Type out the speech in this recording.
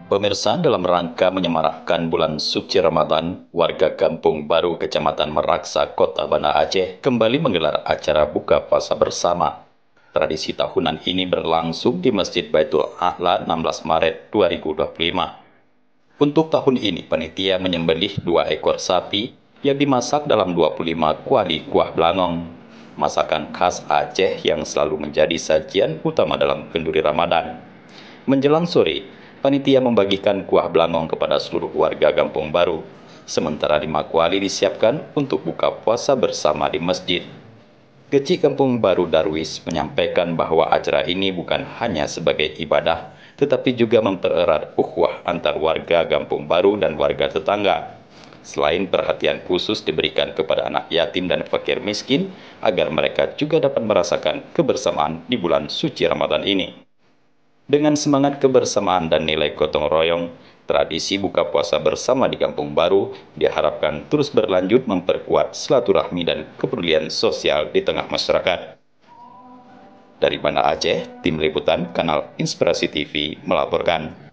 Pemirsa, dalam rangka menyemarakkan bulan suci Ramadan, warga Kampung Baru, Kecamatan Meraksa, Kota Banda Aceh, kembali menggelar acara buka puasa bersama. Tradisi tahunan ini berlangsung di Masjid Baitul A'la 16 Maret 2025. Untuk tahun ini, panitia menyembelih 2 ekor sapi yang dimasak dalam 25 kuali kuah belangong. Masakan khas Aceh yang selalu menjadi sajian utama dalam kenduri Ramadan. Menjelang sore, panitia membagikan kuah belangong kepada seluruh warga Kampung Baru, sementara 5 kuali disiapkan untuk buka puasa bersama di masjid. Kecik Kampung Baru Darwis menyampaikan bahwa acara ini bukan hanya sebagai ibadah, tetapi juga mempererat ukhuwah antar warga Kampung Baru dan warga tetangga. Selain perhatian khusus diberikan kepada anak yatim dan fakir miskin, agar mereka juga dapat merasakan kebersamaan di bulan suci Ramadan ini. Dengan semangat kebersamaan dan nilai gotong royong, tradisi buka puasa bersama di Kampung Baru diharapkan terus berlanjut memperkuat silaturahmi dan kepedulian sosial di tengah masyarakat. Dari Banda Aceh, Tim Liputan Kanal Inspirasi TV melaporkan.